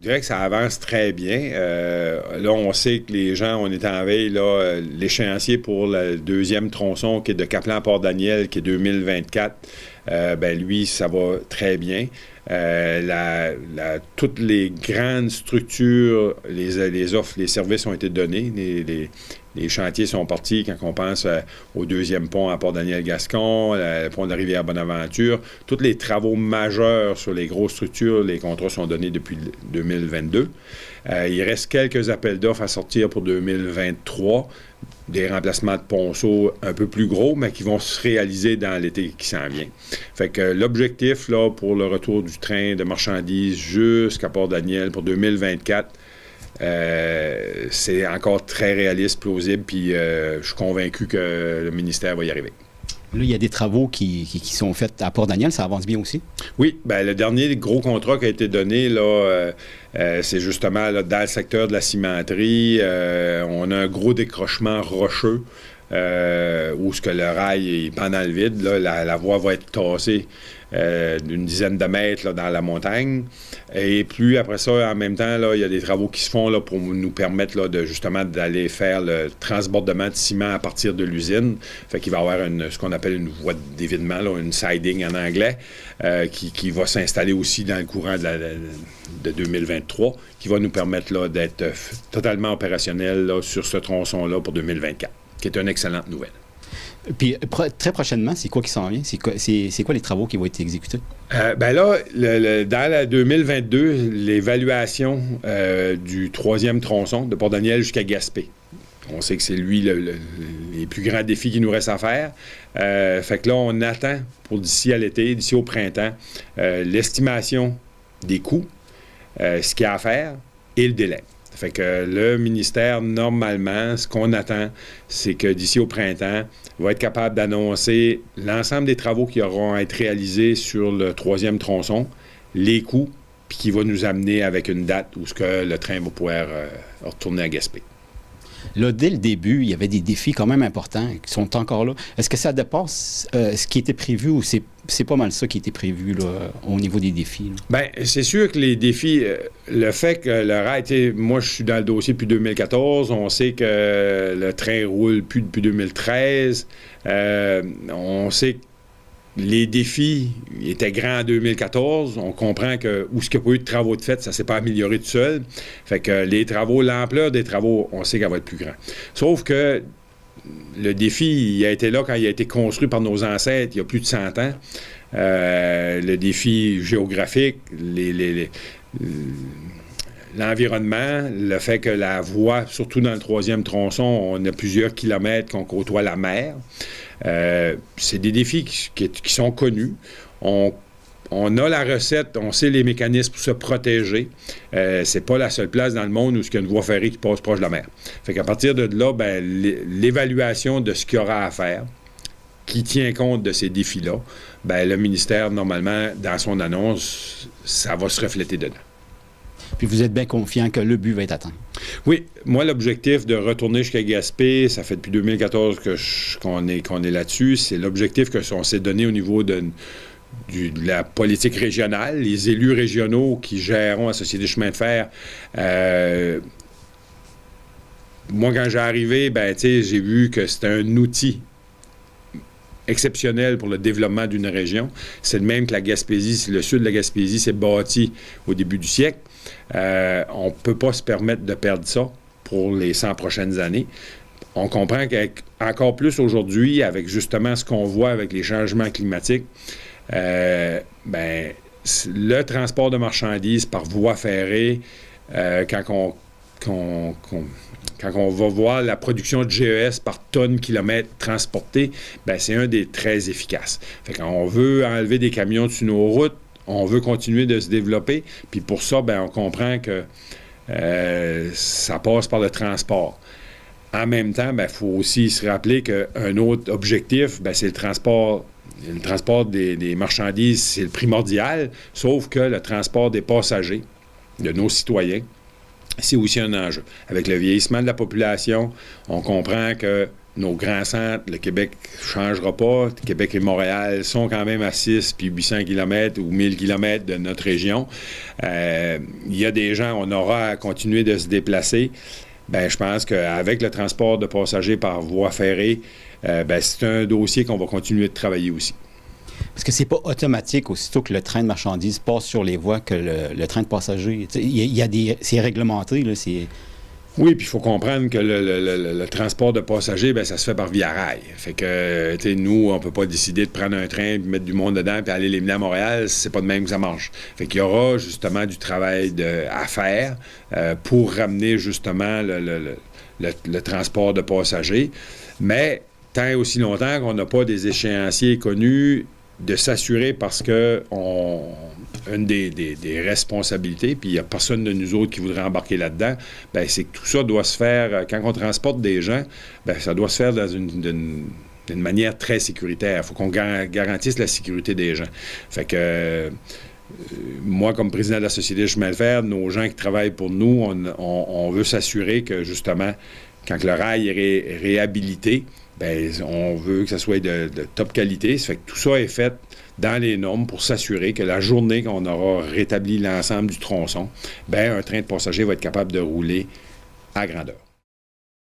Je dirais que ça avance très bien. Là, on sait que les gens, on est en veille, là, l'échéancier pour le deuxième tronçon qui est de Caplan-Port-Daniel, qui est 2024. Lui, ça va très bien. Toutes les grandes structures, les offres, les services ont été donnés. Les chantiers sont partis quand on pense au deuxième pont à Port-Daniel-Gascon, le pont de la Rivière-Bonaventure. Tous les travaux majeurs sur les grosses structures, les contrats sont donnés depuis 2022. Il reste quelques appels d'offres à sortir pour 2023. Des remplacements de ponceaux un peu plus gros, mais qui vont se réaliser dans l'été qui s'en vient. Fait que l'objectif, là, pour le retour du train de marchandises jusqu'à Port-Daniel pour 2024, c'est encore très réaliste, plausible, puis je suis convaincu que le ministère va y arriver. Là, il y a des travaux qui sont faits à Port-Daniel, ça avance bien aussi? Oui, le dernier gros contrat qui a été donné, là, c'est justement là, dans le secteur de la cimenterie. On a un gros décrochement rocheux où ce que le rail est pendant le vide. Là, la voie va être tassée d'une dizaine de mètres là, dans la montagne. Et puis après ça, en même temps, là, il y a des travaux qui se font là, pour nous permettre là, justement d'aller faire le transbordement de ciment à partir de l'usine. Fait qu'il va y avoir ce qu'on appelle une voie d'évitement, là, une siding en anglais, qui va s'installer aussi dans le courant de 2023, qui va nous permettre là, d'être totalement opérationnel là, sur ce tronçon-là pour 2024, qui est une excellente nouvelle. Puis, très prochainement, c'est quoi qui s'en vient? C'est quoi les travaux qui vont être exécutés? Dans la 2022, l'évaluation du troisième tronçon de Port-Daniel jusqu'à Gaspé. On sait que c'est lui les plus grands défis qu'il nous reste à faire. Fait que là, on attend pour d'ici à l'été, d'ici au printemps, l'estimation des coûts, ce qu'il y a à faire et le délai. Fait que le ministère, normalement, ce qu'on attend, c'est que d'ici au printemps, va être capable d'annoncer l'ensemble des travaux qui auront à être réalisés sur le troisième tronçon, les coûts, puis qui va nous amener avec une date où ce que le train va pouvoir retourner à Gaspé. Là, dès le début, il y avait des défis quand même importants qui sont encore là. Est-ce que ça dépasse ce qui était prévu ou c'est pas mal ça qui était prévu là, au niveau des défis? Bien, c'est sûr que les défis, le fait que le rail, moi je suis dans le dossier depuis 2014, on sait que le train roule plus depuis 2013, on sait que les défis étaient grands en 2014. On comprend que où ce qu'il n'y a pas eu de travaux de fait, ça ne s'est pas amélioré tout seul. Fait que les travaux, l'ampleur des travaux, on sait qu'elle va être plus grande. Sauf que le défi, il a été là quand il a été construit par nos ancêtres il y a plus de 100 ans. Le défi géographique, l'environnement, le fait que la voie, surtout dans le troisième tronçon, on a plusieurs kilomètres qu'on côtoie la mer. C'est des défis qui sont connus. On a la recette, on sait les mécanismes pour se protéger. C'est pas la seule place dans le monde où il y a une voie ferrée qui passe proche de la mer. Fait qu'à partir de là, l'évaluation de ce qu'il y aura à faire, qui tient compte de ces défis-là, le ministère, normalement, dans son annonce, ça va se refléter dedans. Puis vous êtes bien confiant que le but va être atteint? Oui. Moi, l'objectif de retourner jusqu'à Gaspé, ça fait depuis 2014 qu'on est là-dessus. C'est l'objectif qu'on s'est donné au niveau de la politique régionale. Les élus régionaux qui gèreront la Société Chemin de fer, moi, quand j'ai arrivé, j'ai vu que c'était un outil exceptionnel pour le développement d'une région. C'est le même que la Gaspésie. Le sud de la Gaspésie s'est bâti au début du siècle. On ne peut pas se permettre de perdre ça pour les 100 prochaines années. On comprend qu'encore plus aujourd'hui, avec justement ce qu'on voit avec les changements climatiques, le transport de marchandises par voie ferrée, quand on va voir la production de GES par tonne kilomètre transporté, c'est un des très efficaces. Fait qu'on veut enlever des camions sur nos routes, on veut continuer de se développer, puis pour ça, on comprend que ça passe par le transport. En même temps, il faut aussi se rappeler qu'un autre objectif, c'est le transport. Le transport des marchandises, c'est le primordial, sauf que le transport des passagers, de nos citoyens, c'est aussi un enjeu. Avec le vieillissement de la population, on comprend que nos grands centres, le Québec ne changera pas. Québec et Montréal sont quand même à 6 puis 800 km ou 1000 km de notre région. Il y a des gens, on aura à continuer de se déplacer. Bien, je pense qu'avec le transport de passagers par voie ferrée, c'est un dossier qu'on va continuer de travailler aussi. Parce que c'est pas automatique aussitôt que le train de marchandises passe sur les voies que le train de passagers. C'est réglementé, là, c'est... Oui, puis il faut comprendre que le transport de passagers, ça se fait par via rail. Fait que, nous, on peut pas décider de prendre un train, de mettre du monde dedans, puis aller les mener à Montréal, c'est pas de même que ça marche. Fait qu'il y aura justement du travail à faire pour ramener justement le transport de passagers. Mais tant et aussi longtemps qu'on n'a pas des échéanciers connus, de s'assurer parce que une des responsabilités, puis il n'y a personne de nous autres qui voudrait embarquer là-dedans, c'est que tout ça doit se faire, quand on transporte des gens, ça doit se faire d'une manière très sécuritaire. Il faut qu'on garantisse la sécurité des gens. Fait que moi, comme président de la Société de chemin de fer, nos gens qui travaillent pour nous, on veut s'assurer que, justement, quand le rail est réhabilité, on veut que ça soit de top qualité. Ça fait que tout ça est fait dans les normes pour s'assurer que la journée qu'on aura rétabli l'ensemble du tronçon, un train de passagers va être capable de rouler à grandeur.